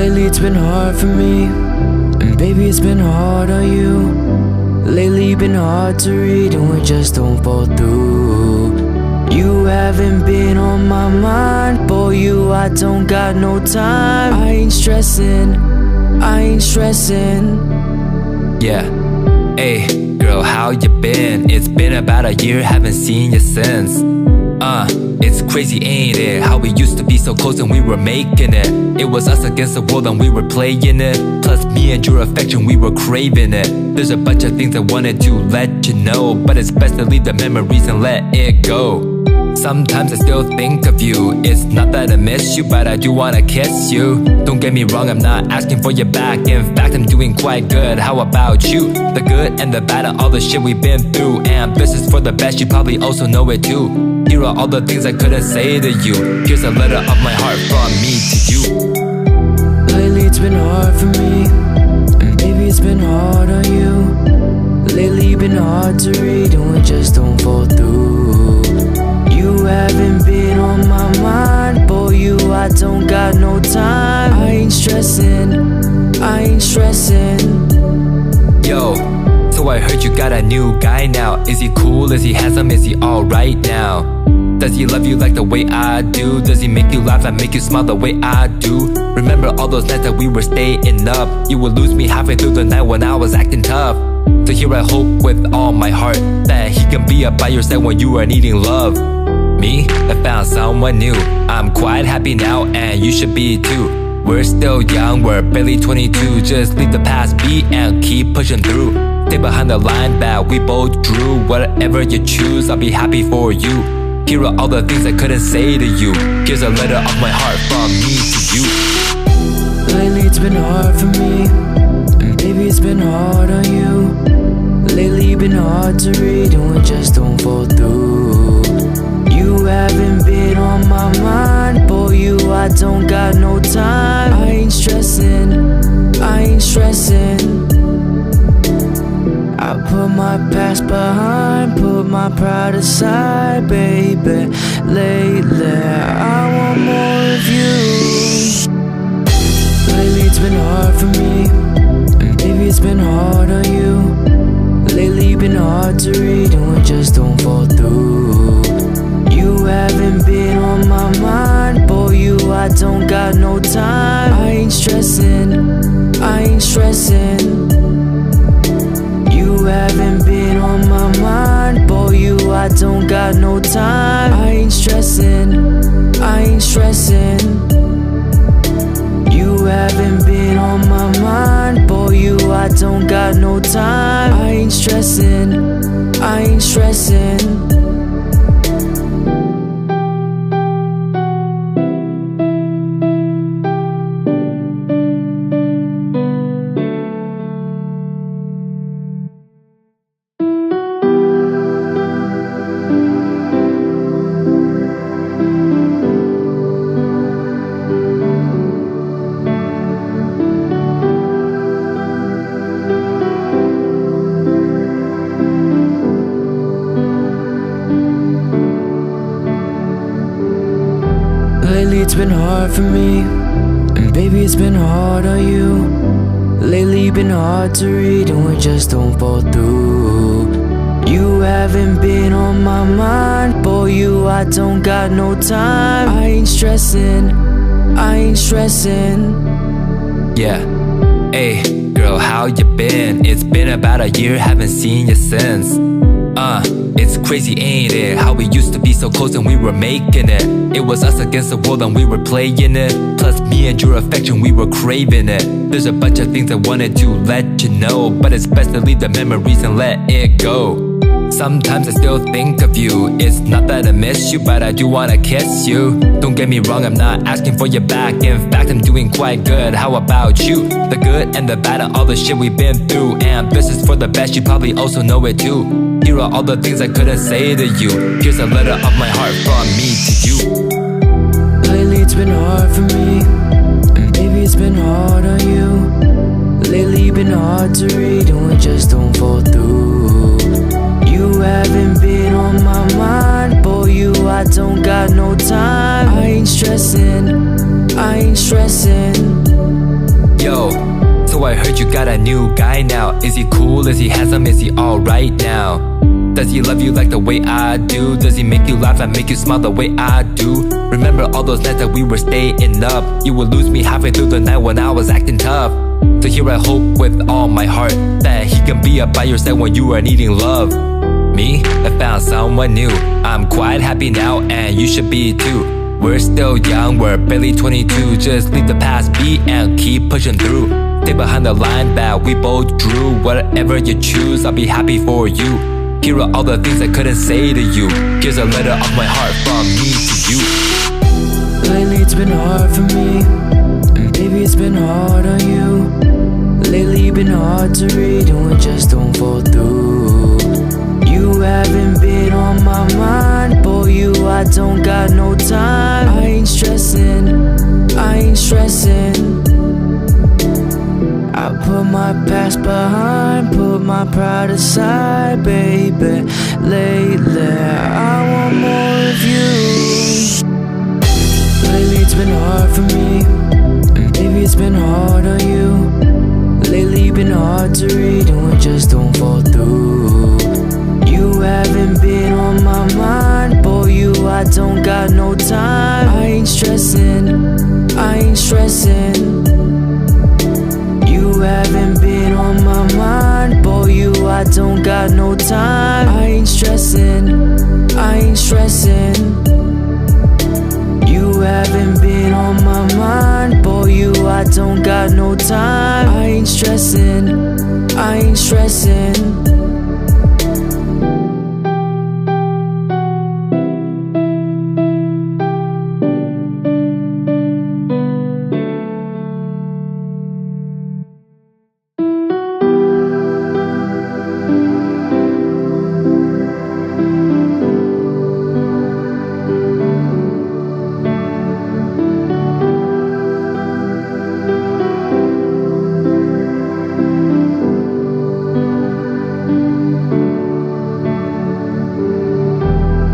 Lately it's been hard for me, and baby it's been hard on you. Lately been hard to read and we just don't fall through. You haven't been on my mind, boy you I don't got no time. I ain't stressing. Yeah, hey, girl, how you been? It's been about a year, haven't seen you since. It's crazy, ain't it? How we used to be so close and we were making it. It was us against the world and we were playing it. Plus me and your affection, we were craving it. There's a bunch of things I wanted to let you know, but it's best to leave the memories and let it go. Sometimes I still think of you. It's not that I miss you, but I do wanna kiss you. Don't get me wrong, I'm not asking for you back. In fact, I'm doing quite good. How about you? The good and the bad and all the shit we've been through. And this is for the best, you probably also know it too. Here are all the things I couldn't say to you. Here's a letter of my heart from me to you. Lately it's been hard for me, and baby it's been hard on you. Lately been hard to read and we just don't fall through. You haven't been on my mind, boy you I don't got no time. I ain't stressing. Yo, so I heard you got a new guy now. Is he cool? Is he handsome? Is he alright now? Does he love you like the way I do? Does he make you laugh and make you smile the way I do? Remember all those nights that we were staying up? You would lose me halfway through the night when I was acting tough. So here I hope with all my heart that he can be up by your side when you are needing love. Me, I found someone new. I'm quite happy now and you should be too. We're still young, we're barely 22. Just leave the past be and keep pushing through. Stay behind the line that we both drew. Whatever you choose, I'll be happy for you. Here are all the things I couldn't say to you. Here's a letter of my heart from me to you. Lately it's been hard for me, and baby it's been hard on you. Lately been hard to read and we just don't fall through. You haven't been on my mind, boy you I don't got no time. I ain't stressing. I put my past behind, put my pride aside, baby. Lately I want more of you. Lately it's been hard for me, and baby it's been hard on you. Lately been hard to read and we just don't fall through. You haven't been on my mind, boy you I don't got no time. I ain't stressing. You haven't been on my mind, boy you I don't got no time. I ain't stressing. You haven't been on my mind, boy you I don't got no time. I ain't stressing. Lately it's been hard for me, and baby it's been hard on you. Lately been hard to read and we just don't fall through. You haven't been on my mind, boy you I don't got no time. I ain't stressing. Yeah, hey, girl, how you been? It's been about a year, haven't seen you since. It's crazy, ain't it? How we used to be so close and we were making it. It was us against the world and we were playing it. Plus me and your affection, we were craving it. There's a bunch of things I wanted to let you know, but it's best to leave the memories and let it go. Sometimes I still think of you. It's not that I miss you, but I do wanna kiss you. Don't get me wrong, I'm not asking for you back. In fact, I'm doing quite good. How about you? The good and the bad and all the shit we've been through. And this is for the best, you probably also know it too. Here are all the things I couldn't say to you. Here's a letter of my heart from me to you. Lately it's been hard for me, and baby it's been hard on you. Lately been hard to read and we just don't fall through. You haven't been on my mind, boy you I don't got no time. I ain't stressing. Yo, so I heard you got a new guy now. Is he cool? Is he handsome? Is he alright now? Does he love you like the way I do? Does he make you laugh and make you smile the way I do? Remember all those nights that we were staying up? You would lose me halfway through the night when I was acting tough. So here I hope with all my heart that he can be up by your side when you are needing love. Me, I found someone new. I'm quite happy now and you should be too. We're still young, we're barely 22. Just leave the past be and keep pushing through. Stay behind the line that we both drew. Whatever you choose, I'll be happy for you. Here are all the things I couldn't say to you. Here's a letter of my heart from me to you. Lately it's been hard for me, and baby it's been hard on you. Lately you've been hard to read and we just don't fall through. You haven't been on my mind, boy you I don't got no time. I ain't stressing, I ain't stressing. I put my past behind, put my pride aside, baby. Lately, I want more of you. Lately it's been hard for me, and baby it's been hard on you. Lately you've been hard to read and we just don't fall through. You haven't been on my mind, boy you I don't got no time. I ain't stressing, I ain't stressing. You haven't been on my mind, boy you I don't got no time. I ain't stressing, I ain't stressing. You haven't been on my mind, boy you I don't got no time. I ain't stressing, I ain't stressing.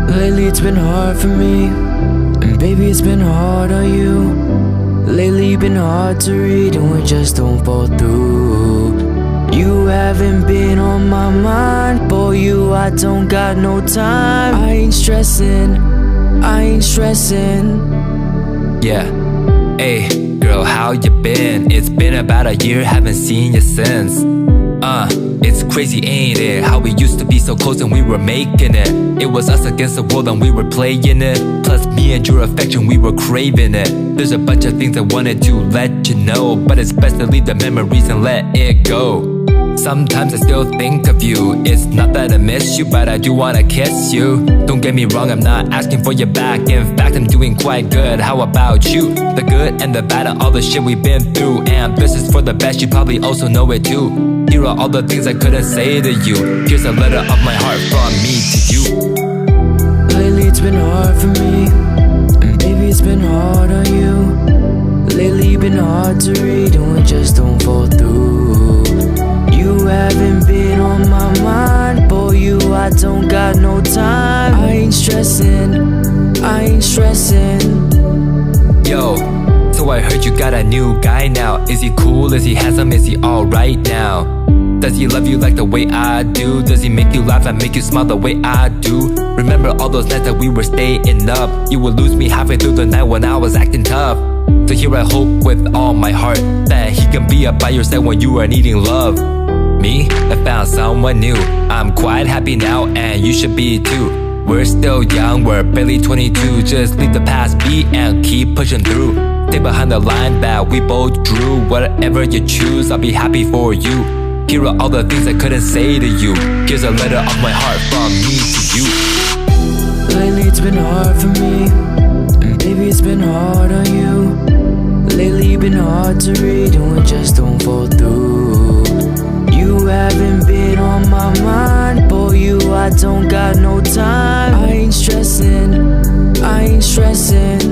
Lately it's been hard for me, and baby it's been hard on you. Lately you've been hard to read and we just don't fall through. You haven't been on my mind, boy you I don't got no time. I ain't stressing, I ain't stressing. Yeah, hey, girl, how you been? It's been about a year, haven't seen you since. It's crazy, ain't it? How we used to be so close and we were making it. It was us against the world and we were playing it. Plus me and your affection, we were craving it. There's a bunch of things I wanted to let you know, but it's best to leave the memories and let it go. Sometimes I still think of you. It's not that I miss you, but I do wanna kiss you. Don't get me wrong, I'm not asking for you back. In fact, I'm doing quite good. How about you? The good and the bad and all the shit we've been through. And this is for the best, you probably also know it too. Here are all the things I couldn't say to you. Here's a letter of my heart from me to you. Lately it's been hard for me, and baby it's been hard on you. Lately you've been hard to read and we just don't fall through. You haven't been on my mind, boy you I don't got no time. I ain't stressing, I ain't stressing. Yo, so I heard you got a new guy now. Is he cool? Is he handsome? Is he alright now? Does he love you like the way I do? Does he make you laugh and make you smile the way I do? Remember all those nights that we were staying up? You would lose me halfway through the night when I was acting tough. So here I hope with all my heart that he can be up by your side when you are needing love. Me, I found someone new. I'm quite happy now and you should be too. We're still young, we're barely 22. Just leave the past be and keep pushing through. Stay behind the line that we both drew. Whatever you choose, I'll be happy for you. Here are all the things I couldn't say to you. Here's a letter of my heart from me to you. Lately it's been hard for me, and baby it's been hard on you. Lately you've been hard to read and we just don't fall through. You haven't been on my mind, boy you I don't got no time. I ain't stressing, I ain't stressing.